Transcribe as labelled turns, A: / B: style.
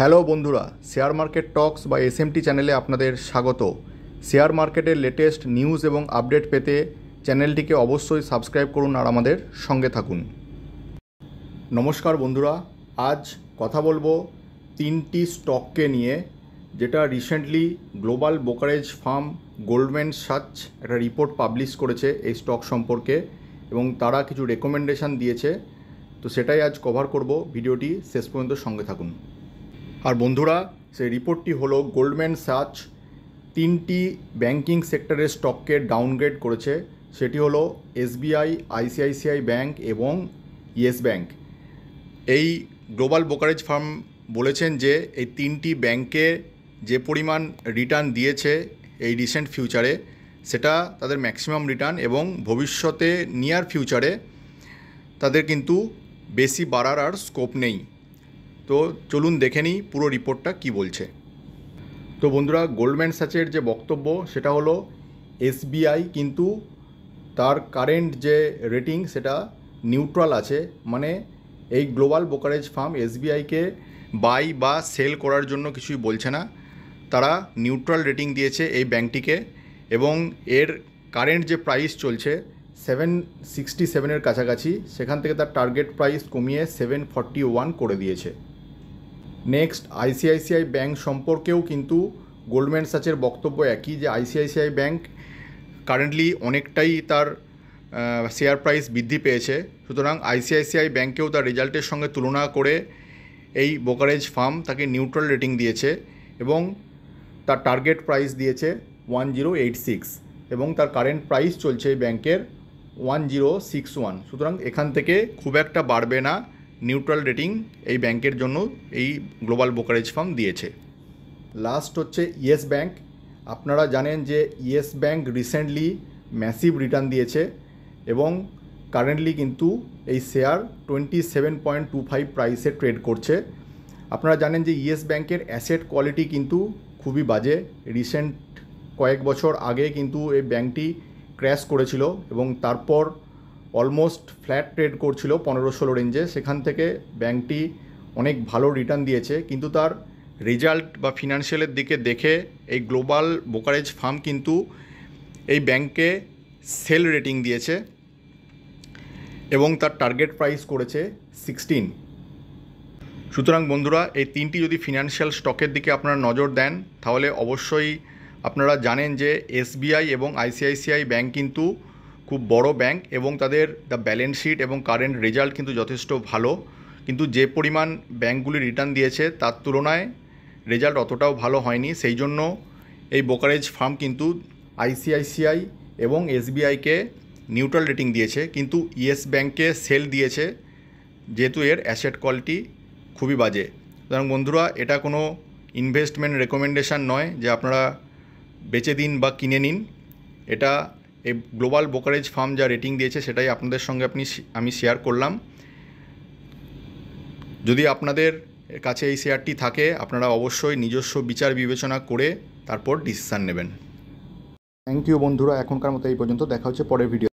A: Hello বন্ধুরা, share market টক্স বা SMT চ্যানেলে আপনাদের স্বাগত। শেয়ার মার্কেটের লেটেস্ট নিউজ এবং আপডেট পেতে চ্যানেলটিকে অবশ্যই সাবস্ক্রাইব করুন আর আমাদের সঙ্গে থাকুন। নমস্কার বন্ধুরা, আজ কথা বলবো তিনটি স্টককে নিয়ে, যেটা recently global brokerage firm Goldman such একটা রিপোর্ট পাবলিশ করেছে এই স্টক সম্পর্কে এবং তারা কিছু রেকমেন্ডেশন দিয়েছে। তো সেটাই আজ কভার করব, ভিডিওটি শেষ পর্যন্ত সঙ্গে থাকুন। আর বন্ধুরা, সেই রিপোর্টটি হলো গোল্ডম্যান সাচ তিনটি ব্যাংকিং সেক্টরের স্টককে ডাউনগ্রেড করেছে। সেটি হলো এসবিআই, আইসিআইসিআই ব্যাংক এবং ইয়েস ব্যাংক। এই গ্লোবাল ব্রোকারেজ ফার্ম বলেছেন যে এই তিনটি ব্যাংকে যে পরিমাণ রিটার্ন দিয়েছে এই রিসেন্ট ফিউচারে, সেটা তাদের ম্যাক্সিমাম রিটার্ন এবং ভবিষ্যতে নিয়ার ফিউচারে তাদের কিন্তু বেশি বাড়ার আর স্কোপ নেই। তো চলুন দেখে নিই পুরো রিপোর্টটা কি বলছে। তো বন্ধুরা, গোল্ডম্যান সাচের যে বক্তব্য সেটা হলো এসবিআই কিন্তু তার কারেন্ট যে রেটিং সেটা নিউট্রাল আছে, মানে এই গ্লোবাল ব্রোকারেজ ফার্ম এসবিআইকে বাই বা সেল করার জন্য কিছুই বলছে না। তারা নিউট্রাল রেটিং দিয়েছে এই ব্যাংকটিকে এবং এর কারেন্ট যে প্রাইস চলছে 767-এর কাছাকাছি, সেখান থেকে তার টার্গেট প্রাইস কমিয়ে 741 করে দিয়েছে। নেক্সট, আইসিআইসিআই ব্যাংক সম্পর্কেও কিন্তু গোল্ডম্যান সাচের বক্তব্য একই, যে আইসিআইসিআই ব্যাংক কারেন্টলি অনেকটাই তার শেয়ার প্রাইস বৃদ্ধি পেয়েছে। সুতরাং আইসিআইসিআই ব্যাংকেও তার রেজাল্টের সঙ্গে তুলনা করে এই ব্রোকারেজ ফার্ম তাকে নিউট্রাল রেটিং দিয়েছে এবং তার টার্গেট প্রাইস দিয়েছে 1086 এবং তার কারেন্ট প্রাইস চলছে এই ব্যাংকের 1061। সুতরাং এখান থেকে খুব একটা বাড়বে না, নিউট্রাল রেটিং এই ব্যাংকের জন্য এই গ্লোবাল ব্রোকারেজ ফার্ম দিয়েছে। লাস্ট হচ্ছে ইয়েস ব্যাংক। আপনারা জানেন যে yes bank recently massive return দিয়েছে এবং কারেন্টলি কিন্তু এই শেয়ার 27.25 প্রাইসে ট্রেড করছে। আপনারা জানেন যে ইয়েস ব্যাংকের অ্যাসেট কোয়ালিটি কিন্তু খুবই বাজে। রিসেন্ট কয়েক বছর আগে কিন্তু এই ব্যাংকটি ক্র্যাশ করেছিল এবং তারপর অলমোস্ট ফ্ল্যাট ট্রেড করছিল 15-16 রেঞ্জে। সেখান থেকে ব্যাংকটি অনেক ভালো রিটার্ন দিয়েছে, কিন্তু তার রেজাল্ট বা ফিনান্সিয়ালের দিকে দেখে এই গ্লোবাল ব্রোকারেজ ফার্ম কিন্তু এই ব্যাংকে সেল রেটিং দিয়েছে এবং তার টার্গেট প্রাইস করেছে 16। সুতরাং বন্ধুরা, এই তিনটি যদি ফিনান্সিয়াল স্টকের দিকে আপনারা নজর দেন তাহলে অবশ্যই আপনারা জানেন যে এসবিআই এবং আইসিআইসিআই ব্যাংক কিন্তু খুব বড় ব্যাংক এবং তাদের দ্য ব্যালেন্স শিট এবং কারেন্ট রেজাল্ট কিন্তু যথেষ্ট ভালো, কিন্তু যে পরিমাণ ব্যাংকগুলি রিটার্ন দিয়েছে তার তুলনায় রেজাল্ট অতটাও ভালো হয়নি। সেই জন্য এই ব্রোকারেজ ফার্ম কিন্তু আইসিআইসিআই এবং এসবিআইকে নিউট্রাল রেটিং দিয়েছে, কিন্তু ইয়েস ব্যাংকে সেল দিয়েছে যেহেতু এর অ্যাসেট কোয়ালিটি খুবই বাজে। সুতরাং বন্ধুরা, এটা কোনো ইনভেস্টমেন্ট রেকমেন্ডেশন নয় যে আপনারা বেচে দিন বা কিনে নিন। এটা এই গ্লোবাল ব্রোকারেজ ফার্ম যা রেটিং দিয়েছে সেটাই আপনাদের সঙ্গে আমি শেয়ার করলাম। যদি আপনাদের কাছে এই শেয়ারটি থাকে আপনারা অবশ্যই নিজস্ব বিচার বিবেচনা করে তারপর ডিসিশান নেবেন। থ্যাংক ইউ বন্ধুরা, এখনকার মতো এই পর্যন্ত। দেখা হচ্ছে পরের ভিডিও।